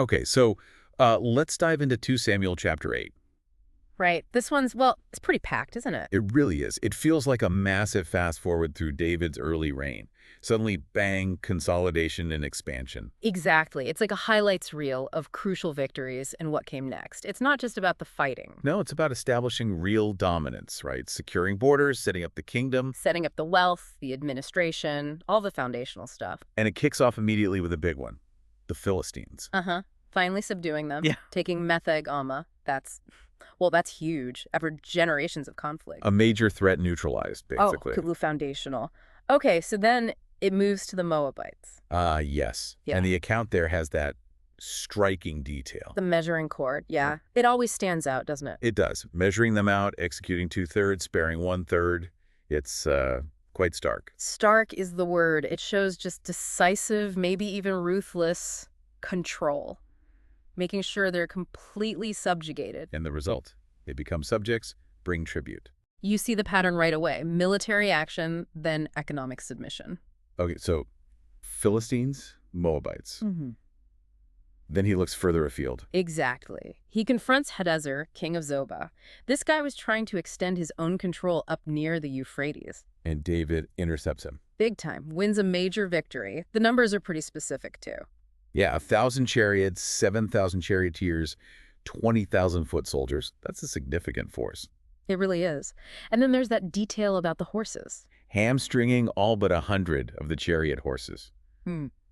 Okay, so let's dive into 2 Samuel chapter 8. Right. This one's, well, it's pretty packed, isn't it? It really is. It feels like a massive fast forward through David's early reign. Suddenly, bang, consolidation and expansion. Exactly. It's like a highlights reel of crucial victories and what came next. It's not just about the fighting. No, it's about establishing real dominance, right? Securing borders, setting up the kingdom. Setting up the wealth, the administration, all the foundational stuff. And it kicks off immediately with a big one, the Philistines. Uh-huh. Finally subduing them. Yeah. Taking Metheg-Amma. That's huge. After generations of conflict. A major threat neutralized, basically. Oh, foundational. Okay, so then it moves to the Moabites. Yes. Yeah. And the account there has that striking detail. The measuring cord, yeah. It always stands out, doesn't it? It does. Measuring them out, executing 2/3, sparing 1/3. It's quite stark. Stark is the word. It shows just decisive, maybe even ruthless control, making sure they're completely subjugated. And the result, they become subjects, bring tribute. You see the pattern right away. Military action, then economic submission. Okay, so Philistines, Moabites. Mm-hmm. Then he looks further afield. Exactly. He confronts Hadazer, king of Zobah. This guy was trying to extend his own control up near the Euphrates. And David intercepts him. Big time. Wins a major victory. The numbers are pretty specific, too. Yeah, 1,000 chariots, 7,000 charioteers, 20,000 foot soldiers. That's a significant force. It really is. And then there's that detail about the horses. Hamstringing all but 100 of the chariot horses.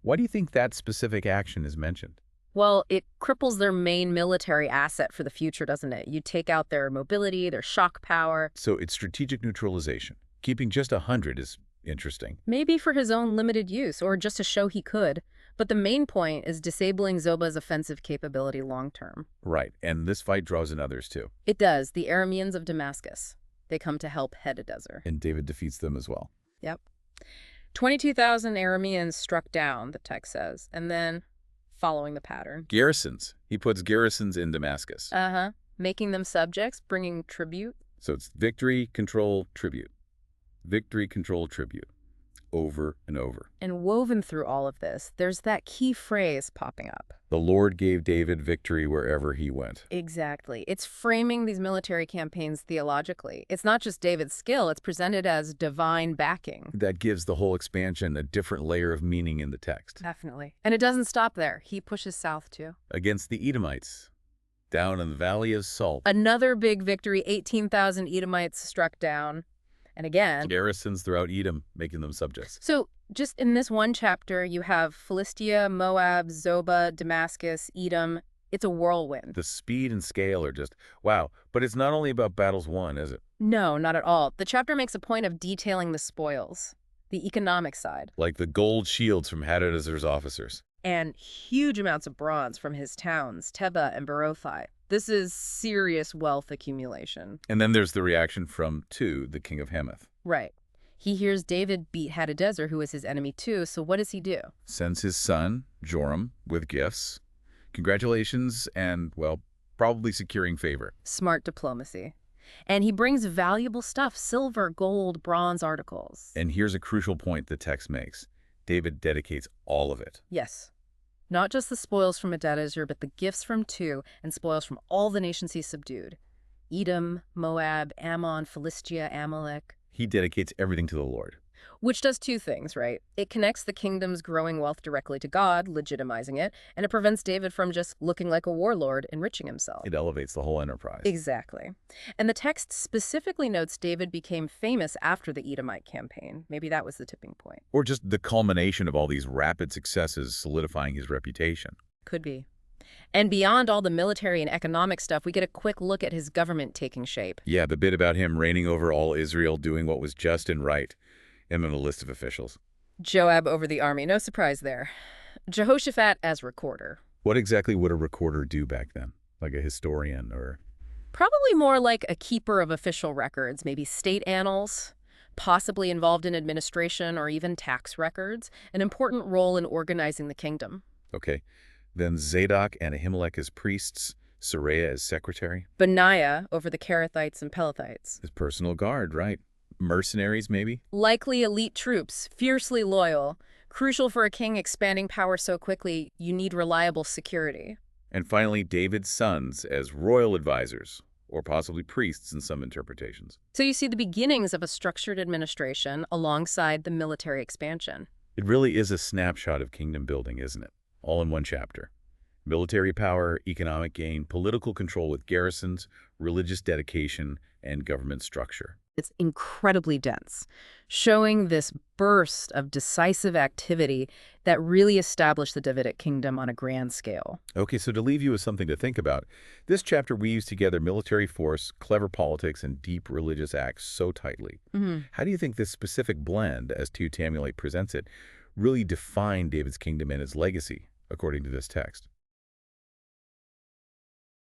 Why do you think that specific action is mentioned? Well, it cripples their main military asset for the future, doesn't it? You take out their mobility, their shock power. So it's strategic neutralization. Keeping just 100 is interesting. Maybe for his own limited use, or just to show he could. But the main point is disabling Zobah's offensive capability long-term. Right, and this fight draws in others too. It does. The Arameans of Damascus. They come to help Hadadezer. And David defeats them as well. Yep. 22,000 Arameans struck down, the text says, and then following the pattern. Garrisons. He puts garrisons in Damascus. Uh-huh. Making them subjects, bringing tribute. So it's victory, control, tribute. Victory, control, tribute. Over and over. And woven through all of this, there's that key phrase popping up. The Lord gave David victory wherever he went. Exactly. It's framing these military campaigns theologically. It's not just David's skill, it's presented as divine backing. That gives the whole expansion a different layer of meaning in the text. Definitely. And it doesn't stop there. He pushes south, too. Against the Edomites, down in the Valley of Salt. Another big victory, 18,000 Edomites struck down. And again, Garrisons throughout Edom, making them subjects. so just in this one chapter, you have Philistia, Moab, Zobah, Damascus, Edom. It's a whirlwind. The speed and scale are just, wow. But it's not only about battles won, is it? No, not at all. The chapter makes a point of detailing the spoils, the economic side, Like the gold shields from Hadadezer's officers. and huge amounts of bronze from his towns, Teba and Berothai. This is serious wealth accumulation. And then there's the reaction from the king of Hamath. Right. He hears David beat Hadadezer, who is his enemy too, so what does he do? Sends his son, Joram, with gifts. Congratulations and, well, probably securing favor. Smart diplomacy. And he brings valuable stuff, silver, gold, bronze articles. And here's a crucial point the text makes. David dedicates all of it. Yes. Not just the spoils from Hadadezer, but the gifts from too, and spoils from all the nations he subdued. Edom, Moab, Ammon, Philistia, Amalek. He dedicates everything to the Lord. Which does two things, right? It connects the kingdom's growing wealth directly to God, legitimizing it, and it prevents David from just looking like a warlord, enriching himself. It elevates the whole enterprise. Exactly. And the text specifically notes David became famous after the Edomite campaign. Maybe that was the tipping point. Or just the culmination of all these rapid successes solidifying his reputation. Could be. And beyond all the military and economic stuff, we get a quick look at his government taking shape. Yeah, the bit about him reigning over all Israel, doing what was just and right. And then a list of officials. Joab over the army, no surprise there. Jehoshaphat as recorder. What exactly would a recorder do back then? Like a historian or... Probably more like a keeper of official records, maybe state annals, possibly involved in administration or even tax records, an important role in organizing the kingdom. Okay. Then Zadok and Ahimelech as priests, Saraiah as secretary. Benaiah over the Kerethites and Pelethites. His personal guard, right. Mercenaries, maybe? Likely elite troops, fiercely loyal, Crucial for a king expanding power so quickly, you need reliable security. And finally, David's sons as royal advisors, or possibly priests in some interpretations. So you see the beginnings of a structured administration alongside the military expansion. It really is a snapshot of kingdom building, isn't it? All in one chapter. Military power, economic gain, political control with garrisons, religious dedication, and government structure. It's incredibly dense, showing this burst of decisive activity that really established the Davidic kingdom on a grand scale. Okay, so to leave you with something to think about, this chapter weaves together military force, clever politics, and deep religious acts so tightly. How do you think this specific blend, as 2 Tamulate presents it, really defined David's kingdom and its legacy, according to this text?